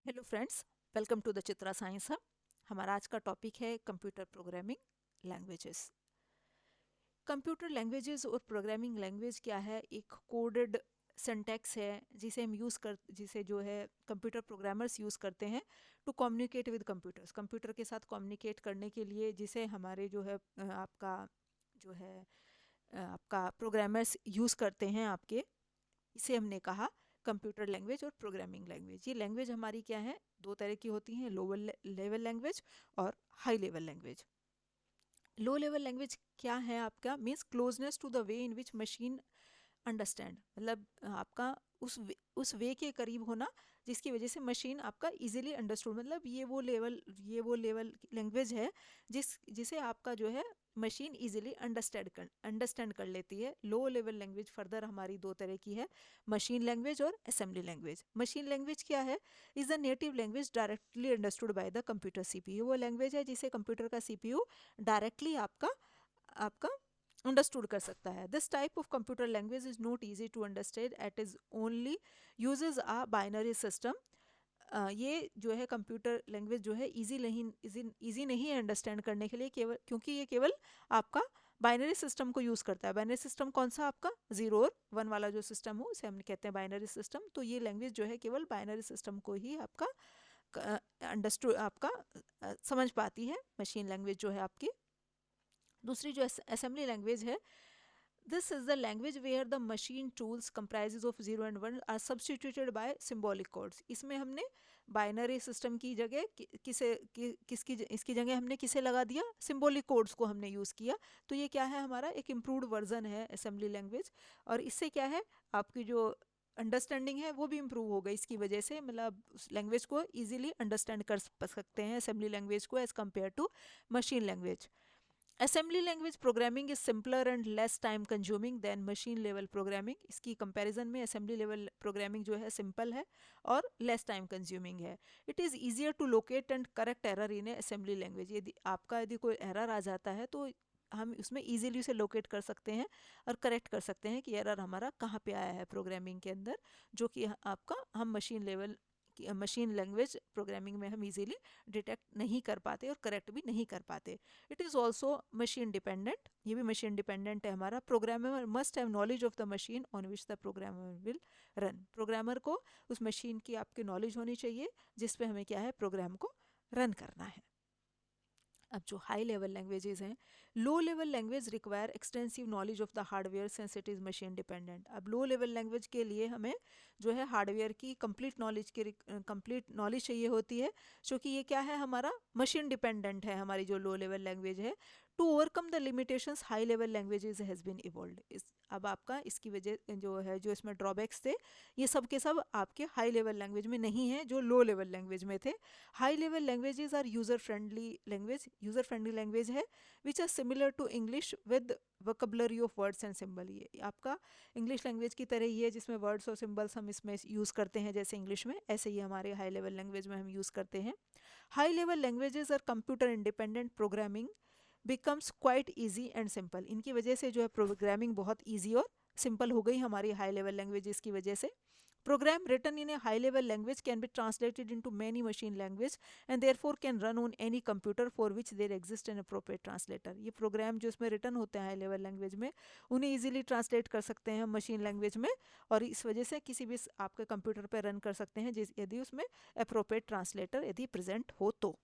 Hello friends, welcome to the Chitra science hub. हमारा आज का टॉपिक है computer programming languages. Computer languages और प्रोग्रामिंग लैंग्वेज क्या है? एक कोडेड सिंटैक्स है जिसे जो है कंप्यूटर प्रोग्रामर्स यूज़ करते हैं to communicate with computers. Computer के साथ कम्युनिकेट करने के लिए जिसे हमारे जो है आपका प्रोग्रामर्स यूज़ करते हैं आपके, इसे हमने कहा कंप्यूटर लैंग्वेज और प्रोग्रामिंग लैंग्वेज। ये लैंग्वेज हमारी क्या है? दो तरह की होती हैं, लोअर लेवल लैंग्वेज और high level language. Low level language क्या है आपका? Means closeness to the way in which machine understand, मतलब आपका उस वे के करीब होना जिसकी वजह से मशीन आपका इजीली अंडरस्टूड, मतलब ये वो लेवल लैंग्वेज है जिसे आपका जो है मशीन इजीली अंडरस्टैंड कर लेती है। लो लेवल लैंग्वेज फर्दर हमारी दो तरह की है, मशीन लैंग्वेज और असेंबली लैंग्वेज। मशीन लैंग्वेज क्या है? Is a native language directly understood by the computer CPU. वो लैंग्वेज है जिसे कंप्यूटर का सीपीयू डायरेक्टली आपका आपका अंडरस्टूड कर सकता है। This type of computer language is not easy to understand, it is only uses a binary system. ये जो है कंप्यूटर लैंग्वेज जो है इजी नहीं है अंडरस्टैंड करने के लिए, केवल क्योंकि ये केवल आपका बाइनरी सिस्टम को यूज़ करता है। बाइनरी सिस्टम कौन सा? आपका 0 और 1 वाला जो सिस्टम हो उसे हम कहते हैं बाइनरी सिस्टम। तो ये लैंग्वेज जो है केवल बाइनरी सिस्टम को ही आपका अंडरस्टूड आपका समझ पाती है, मशीन लैंग्वेज जो है आपकी। दूसरी जो असेंबली लैंग्वेज है, this is the language where the machine tools comprises of 0 and 1 are substituted by symbolic codes. इसमें हमने बाइनरी सिस्टम की जगह इसकी जगह हमने किसे लगा दिया? सिंबॉलिक कोड्स को हमने यूज़ किया। तो ये क्या है? हमारा एक इम्प्रूव्ड वर्जन है असेंबली लैंग्वेज। और इससे क्या है, आपकी जो अंडरस्टैंडिंग है वो भी इम्प्रूव हो गई इसकी वजह से, मतलब उस लैंग्वेज को इजीली अंडरस्टैंड कर सकते हैं असेंबली लैंग्वेज को as compare to machine language. Assembly language programming is simpler and less time consuming than machine level programming. इसकी कंपैरिजन में असेंबली लेवल प्रोग्रामिंग जो है सिंपल है और लेस टाइम कंज्यूमिंग है। It is easier to locate and correct error in a assembly language. यदि कोई error आ जाता है तो हम उसमें इजीली उसे लोकेट कर सकते हैं और करेक्ट कर सकते हैं कि एरर हमारा कहाँ पे आया है प्रोग्रामिंग के अंदर, जो कि आपका हम मशीन लैंग्वेज प्रोग्रामिंग में हम इजीली डिटेक्ट नहीं कर पाते और करेक्ट भी नहीं कर पाते। It is also machine dependent, ये भी मशीन डिपेंडेंट है हमारा। Programmer must have knowledge of the machine on which the programmer will run. Programmer को उस मशीन की आपकी नॉलेज होनी चाहिए जिस पे हमें क्या है, प्रोग्राम को रन करना है। अब जो हाई लेवल लैंग्वेजेस हैं, लो level language require extensive knowledge of the hardware since it is machine dependent. अब लो लेवल लैंग्वेज के लिए हमें जो है हार्डवेयर की कंप्लीट नॉलेज चाहिए होती है, क्योंकि ये क्या है, हमारा मशीन डिपेंडेंट है हमारी जो लो लेवल लैंग्वेज है। To overcome the limitations high level languages has been evolved. अब आपका इसकी वजह जो है, जो इसमें ड्रॉबैक्स थे, ये सब के सब आपके हाई लेवल लैंग्वेज में नहीं है जो लो लेवल लैंग्वेज में थे। High level languages are user friendly language है which are similar to English with vocabulary of words and symbol. ये आपका इंग्लिश लैंग्वेज की तरह ही है जिसमें वर्ड्स और सिंबल्स हम इसमें यूज़ करते हैं जैसे इंग्लिश में, ऐसे ही हमारे हाई लेवल लैंग्वेज में हम यूज़ करते हैं। High level languages are computer independent programming becomes quite easy and simple. इनकी वजह से जो है प्रोग्रामिंग बहुत ईजी और सिंपल हो गई हमारी हाई लेवल लैंग्वेजेस की वजह से। Program written in a high level language can be translated into many machine language and therefore can run on any computer for which there exists an appropriate translator। ये programme जो इसमें return होते हैं high level language में, उन्हें easily translate कर सकते हैं हम मशीन लैंग्वेज में, और इस वजह से किसी भी आपके कंप्यूटर पर रन कर सकते हैं जिस यदि उसमें अप्रोप्रिएट ट्रांसलेटर यदि प्रेजेंट हो तो।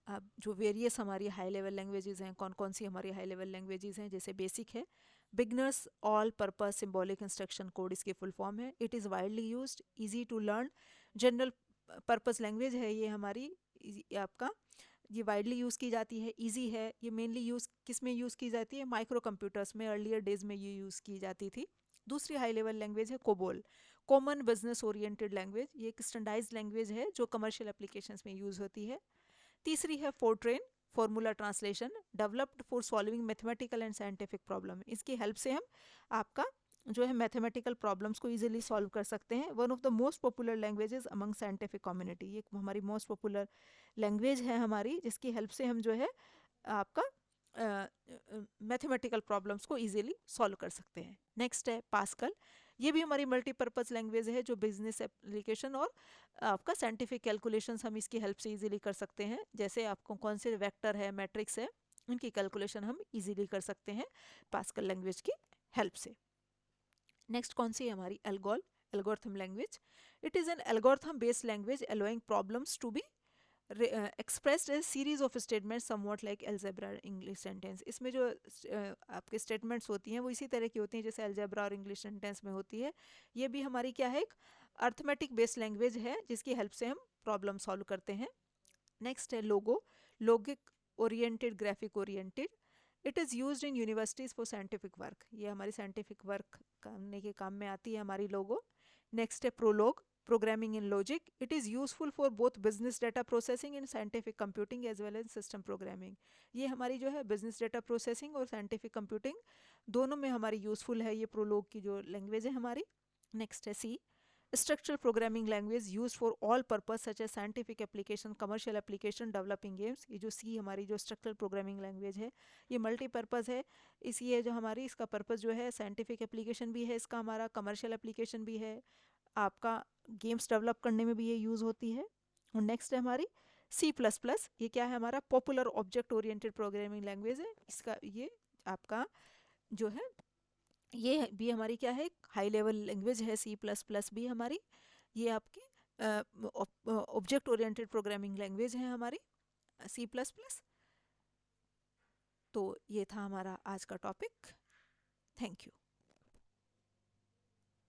अब जो वेरियस हमारी हाई लेवल लैंग्वेजेस हैं, कौन कौन सी हमारी हाई लेवल लैंग्वेजेस हैं, जैसे बेसिक है beginners all purpose symbolic instruction code, इसकी फुल फॉर्म है। It is widely used, easy to learn, general purpose language है ये हमारी। आपका ये वाइडली यूज़ की जाती है, इजी है। ये मेनली यूज़ किस में यूज़ की जाती है? माइक्रो कंप्यूटर्स में, अर्लियर डेज में ये यूज़ की जाती थी। दूसरी हाई लेवल लैंग्वेज है COBOL, common business oriented language. ये एक स्टैंडर्डाइज्ड लैंग्वेज है जो कमर्शियल एप्लीकेशंस में यूज़ होती है। तीसरी है Fortran, formula translation, developed for solving mathematical and scientific problem. इसकी हेल्प से हम आपका जो है मैथमेटिकल प्रॉब्लम्स को इजीली सॉल्व कर सकते हैं। One of the most popular languages among scientific community, ये हमारी मोस्ट पॉपुलर लैंग्वेज है हमारी, जिसकी हेल्प से हम जो है आपका मैथमेटिकल प्रॉब्लम्स को इजीली सॉल्व कर सकते हैं। नेक्स्ट है पास्कल, ये भी हमारी मल्टीपर्पज़ लैंग्वेज है जो बिजनेस एप्लीकेशन और आपका साइंटिफिक कैलकुलेशंस हम इसकी हेल्प से इजीली कर सकते हैं। जैसे आपको कौन से वेक्टर है, मैट्रिक्स है, उनकी कैलकुलेशन हम इजीली कर सकते हैं पास्कल लैंग्वेज की हेल्प से। नेक्स्ट कौन सी है हमारी? Algorithm language. It is an algorithm based language allowing problems to be expressed as series of statements somewhat like algebra और इंग्लिश सेंटेंस। इसमें जो आपके स्टेटमेंट्स होती हैं वो इसी तरह की होती हैं जैसे अलजेब्रा और इंग्लिश सेंटेंस में होती है। ये भी हमारी क्या है? एक अर्थमेटिक बेस्ड लैंग्वेज है जिसकी हेल्प से हम प्रॉब्लम सॉल्व करते हैं। नेक्स्ट है Logo, logic oriented, graphic oriented. It is used in universities for scientific work. ये हमारी साइंटिफिक वर्क करने के काम में आती है हमारी लोगो। नेक्स्ट है prologue, programming in logic. It is useful for both business data processing and scientific computing as well as system programming. ये हमारी जो है business data processing और scientific computing दोनों में हमारी यूज़फुल है ये प्रोलॉग की जो लैंग्वेज है हमारी। नेक्स्ट है सी, structural programming language used for all purpose such as scientific application, commercial application, developing games। ये जो सी हमारी जो structural programming language है ये मल्टीपर्पज़ है। इसी है जो हमारी इसका पर्पज़ जो है साइंटिफिक एप्लीकेशन भी है, इसका हमारा कमर्शियल एप्लीकेशन भी है, आपका गेम्स डेवलप करने में भी ये यूज़ होती है। और नेक्स्ट है हमारी C++। ये क्या है? हमारा popular object oriented programming language है। इसका ये आपका जो है ये भी हमारी क्या है? हाई लेवल लैंग्वेज है C++ भी हमारी। ये आपकी ऑब्जेक्ट ओरिएंटेड प्रोग्रामिंग लैंग्वेज है हमारी C++। तो ये था हमारा आज का टॉपिक। Thank you.